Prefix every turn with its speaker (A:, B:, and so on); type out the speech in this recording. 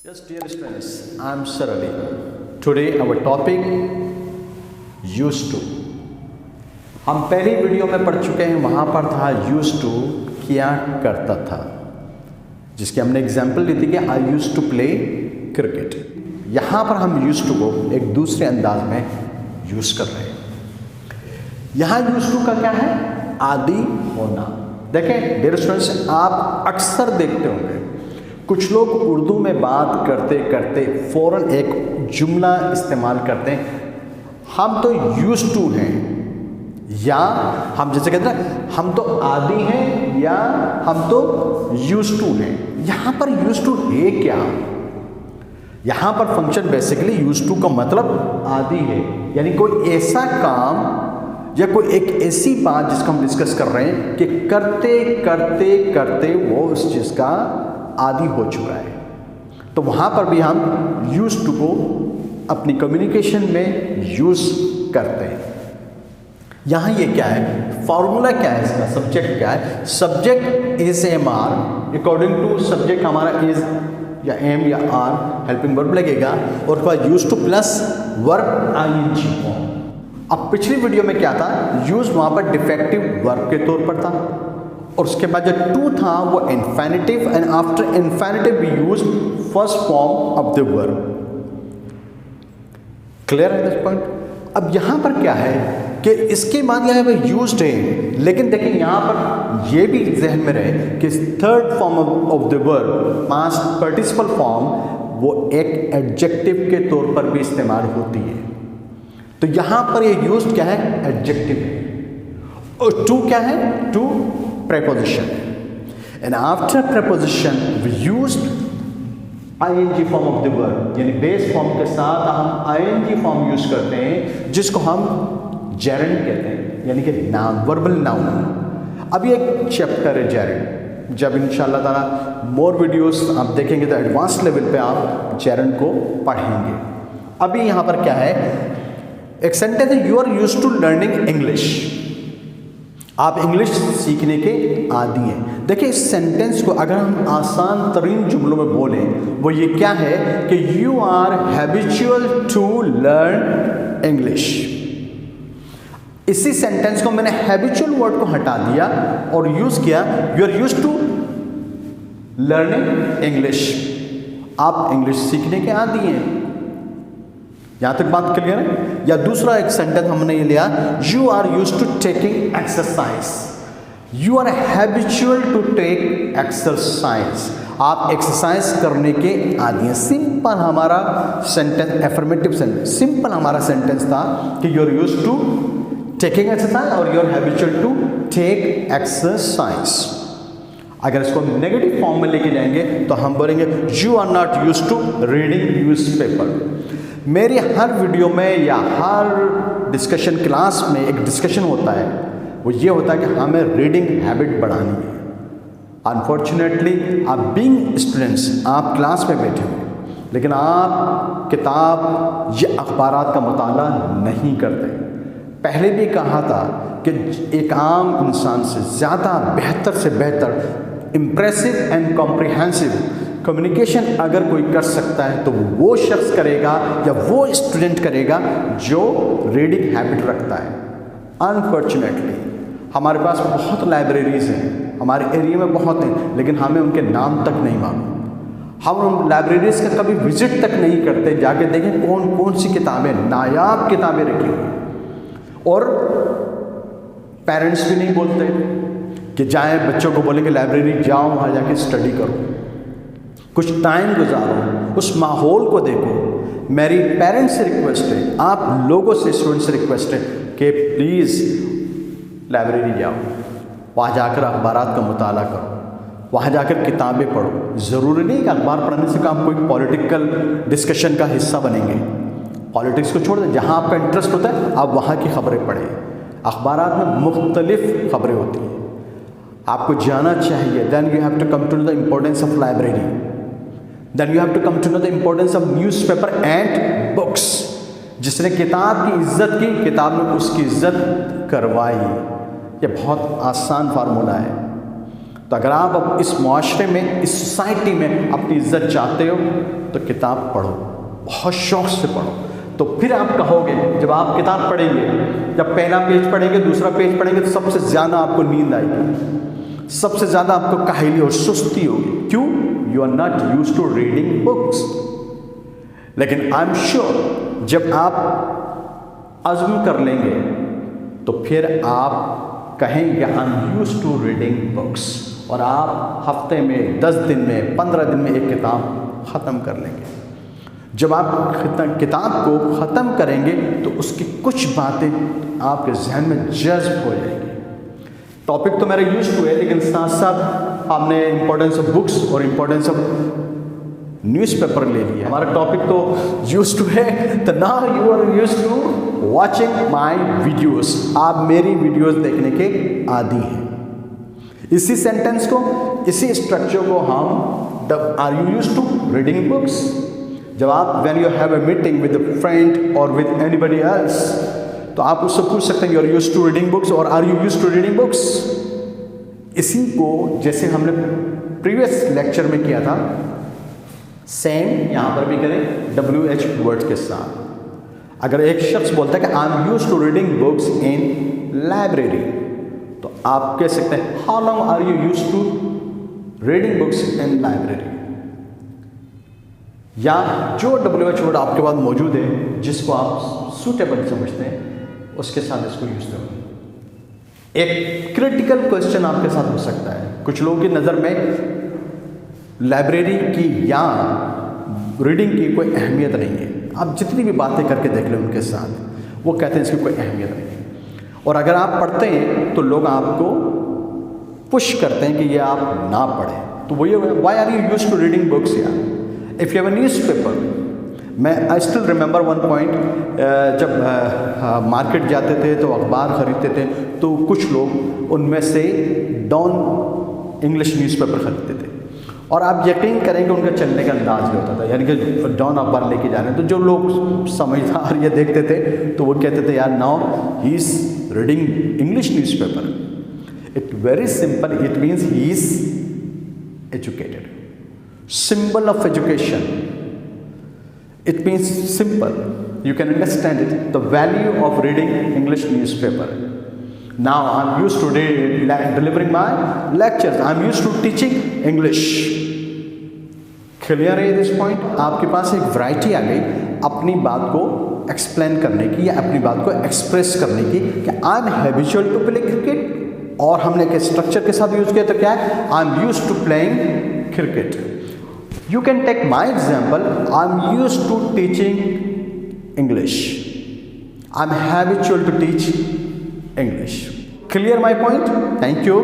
A: Yes, dear students, I am Sir Ali. Today our topic used to. हम पहली video में पढ़ चुके हैं, वहाँ पर था used to किया करता था, जिसकी हमने एग्जाम्पल ली थी कि I used to play cricket. यहाँ पर हम used to को एक दूसरे अंदाज में यूज कर रहे हैं। यहाँ used to का क्या है? आदि होना। देखें डियर स्टूडेंट्स, आप अक्सर देखते होंगे कुछ लोग उर्दू में बात करते करते फ़ौरन एक जुमला इस्तेमाल करते हैं, हम तो यूज्ड टू हैं, या हम जैसे कहते हैं हम तो आदी हैं, या हम तो यूज्ड टू हैं। यहाँ पर यूज्ड टू है क्या? यहाँ पर फंक्शन बेसिकली यूज्ड टू का मतलब आदी है, यानी कोई ऐसा काम या कोई एक ऐसी बात जिसको हम डिस्कस कर रहे हैं कि करते करते करते वो उस चीज़ का आदी हो चुका है। तो वहाँ पर भी हम यूज्ड टू को अपनी कम्युनिकेशन में यूज़ करते हैं। यहाँ ये क्या है? फॉर्मूला क्या है इसका? सब्जेक्ट क्या है? Subject is am are, according to subject हमारा इज या एम या आर हेल्पिंग वर्ब लगेगा, और उसके बाद used to plus verb ING form. अब पिछली वीडियो में क्या था? यूज वहाँ पर डिफेक्टिव वर्ब के तौर पर था, और उसके बाद जो टू था वो infinitive, and after infinitive we use first form of the verb. Clear है दिस पॉइंट? अब यहाँ पर क्या है कि इसके बाद यहाँ पर यूज्ड है, लेकिन देखिए यहाँ पर ये भी जहन में रहे कि third form of the verb past participle form वो एक एडजेक्टिव के तौर पर भी इस्तेमाल होती है। तो यहाँ पर ये यूज्ड क्या है? एडजेक्टिव है। और टू क्या है? To preposition, and after preposition we used ing form of the verb, यानी बेस फॉर्म के साथ हम ing फॉर्म यूज करते हैं, जिसको हम जेरेंड कहते हैं, यानी कि नाउन, वर्बल नाउन। अभी एक चैप्टर है जेरेंड, जब इंशाल्लाह ताला मोर वीडियोस आप देखेंगे तो एडवांस लेवल पे आप जेरेंड को पढ़ेंगे। अभी यहाँ पर क्या है? एक सेंटेंस है, you are used to learning English, आप इंग्लिश सीखने के आदी हैं। देखिए इस सेंटेंस को अगर हम आसान तरीन जुमलों में बोलें, वो ये क्या है कि you are habitual to learn English. इसी सेंटेंस को मैंने हैबिचुअल वर्ड को हटा दिया और यूज किया you are used to learning English, आप इंग्लिश सीखने के आदी हैं। यहां तक बात क्लियर है? या दूसरा एक सेंटेंस हमने ये लिया, you are used to taking exercise, you are habitual to take exercise, आप एक्सरसाइज करने के आदी हैं। सिंपल हमारा सेंटेंस, एफर्मेटिव सेंटेंस, सिंपल हमारा सेंटेंस था कि you are used to taking exercise और you are habitual to take exercise. अगर इसको नेगेटिव फॉर्म में लेके जाएंगे तो हम बोलेंगे you are not used to reading newspaper. मेरी हर वीडियो में या हर डिस्कशन क्लास में एक डिस्कशन होता है, वो ये होता है कि हमें रीडिंग हैबिट बढ़ानी है। अनफॉर्चुनेटली आप बीइंग स्टूडेंट्स, आप क्लास में बैठे हुए, लेकिन आप किताब या अखबारात का मुताला नहीं करते। पहले भी कहा था कि एक आम इंसान से ज़्यादा बेहतर से बेहतर इम्प्रेसिव एंड कॉम्प्रिहेंसिव कम्युनिकेशन अगर कोई कर सकता है तो वो शख्स करेगा या वो स्टूडेंट करेगा जो रीडिंग हैबिट रखता है। अनफॉर्चुनेटली हमारे पास बहुत लाइब्रेरीज़ हैं, हमारे एरिया में बहुत हैं, लेकिन हमें उनके नाम तक नहीं मालूम। हम उन लाइब्रेरीज़ का कभी विजिट तक नहीं करते, जाके देखें कौन कौन सी किताबें, नायाब किताबें रखी हुई। और पेरेंट्स भी नहीं बोलते कि जाएं बच्चों को बोलेंगे लाइब्रेरी जाओ, वहाँ जाके स्टडी करो, कुछ टाइम गुजारो, उस माहौल को देखो। मेरी पेरेंट्स से रिक्वेस्ट है, आप लोगों से, स्टूडेंट्स से रिक्वेस्ट है कि प्लीज़ लाइब्रेरी जाओ, वहाँ जाकर अखबारात का मुताला करो, वहाँ जाकर किताबें पढ़ो। ज़रूरी नहीं कि अखबार पढ़ने से आप कोई पॉलिटिकल डिस्कशन का हिस्सा बनेंगे। पॉलिटिक्स को छोड़ दें, जहाँ आपका इंटरेस्ट होता है आप वहाँ की खबरें पढ़ें। अखबारात में मुख्तलिफ खबरें होती हैं, आपको जाना चाहिए। Then you have to come to know the importance of library, then you have to come to know the importance of newspaper and books. जिसने किताब की इज्जत की, किताब ने उसकी इज्जत करवाई। ये बहुत आसान फार्मूला है। तो अगर आप अब इस मुआशरे में, इस सोसाइटी में अपनी इज्जत चाहते हो तो किताब पढ़ो, बहुत शौक से पढ़ो। तो फिर आप कहोगे, जब आप किताब पढ़ेंगे, जब पहला पेज पढ़ेंगे, दूसरा पेज पढ़ेंगे, तो सबसे ज़्यादा आपको नींद आएगी, सबसे ज़्यादा आपको काहिली और सुस्ती होगी। क्यों? You are not used to reading books. लेकिन आई एम श्योर जब आप अज़्म कर लेंगे तो फिर आप कहेंगे I am used to reading books, और आप हफ्ते में, 10 दिन में, 15 दिन में एक किताब ख़त्म कर लेंगे। जब आप किताब को ख़त्म करेंगे तो उसकी कुछ बातें आपके जहन में जज्ब हो जाएंगी। टॉपिक तो मेरा यूज्ड टू है, लेकिन साथ साथ हमने इम्पोर्टेंस ऑफ बुक्स और इम्पोर्टेंस ऑफ न्यूज़पेपर ले लिया। हमारा टॉपिक तो यूज्ड टू है, तो now you are used to watching my videos. आप मेरी वीडियोस देखने के आदी हैं। इसी सेंटेंस को, इसी स्ट्रक्चर को हम are you used to reading books. जब आप when you have a meeting with a friend और विद एनीबडी एल्स, तो आप उससे पूछ सकते हैं you are used to reading books और are you used to reading books. इसी को जैसे हमने प्रीवियस लेक्चर में किया था, सेम यहाँ पर भी करें WH वर्ड के साथ। अगर एक शख्स बोलता है कि I am used to reading books in library, तो आप कह सकते हैं how long are you used to reading books in library. या जो WH वर्ड आपके पास मौजूद है, जिसको आप सूटेबल समझते हैं, उसके साथ इसको यूज करो। एक क्रिटिकल क्वेश्चन आपके साथ हो सकता है, कुछ लोगों की नज़र में लाइब्रेरी की या रीडिंग की कोई अहमियत नहीं है। आप जितनी भी बातें करके देख लें उनके साथ, वो कहते हैं इसकी कोई अहमियत नहीं है। और अगर आप पढ़ते हैं तो लोग आपको पुश करते हैं कि ये आप ना पढ़ें। तो वही, why are you used to reading books यार? If you have a newspaper, मैं I still remember one point, जब मार्केट जाते थे तो अखबार ख़रीदते थे, तो कुछ लोग उनमें से डॉन इंग्लिश न्यूज़पेपर ख़रीदते थे, और आप यकीन करेंगे उनका चलने का अंदाज भी होता था, यानी कि डॉन अखबार लेके जा रहे हैं। तो जो लोग समझदार ये देखते थे तो वो कहते थे यार now he is reading English newspaper. It very simple, it means he is educated. Symbol of education. It means simple. You can understand it. The value of reading English newspaper. Now I'm used to delivering my lectures. I'm used to teaching English. Clear है this point? आपके पास एक variety आ गई अपनी बात को explain करने की या अपनी बात को एक्सप्रेस करने की, कि I am habitual to play cricket, और हमने के स्ट्रक्चर के साथ यूज किया तो क्या है, I am used to playing cricket. You can take my example. I'm used to teaching English. I'm habitual to teach English. Clear my point? Thank you.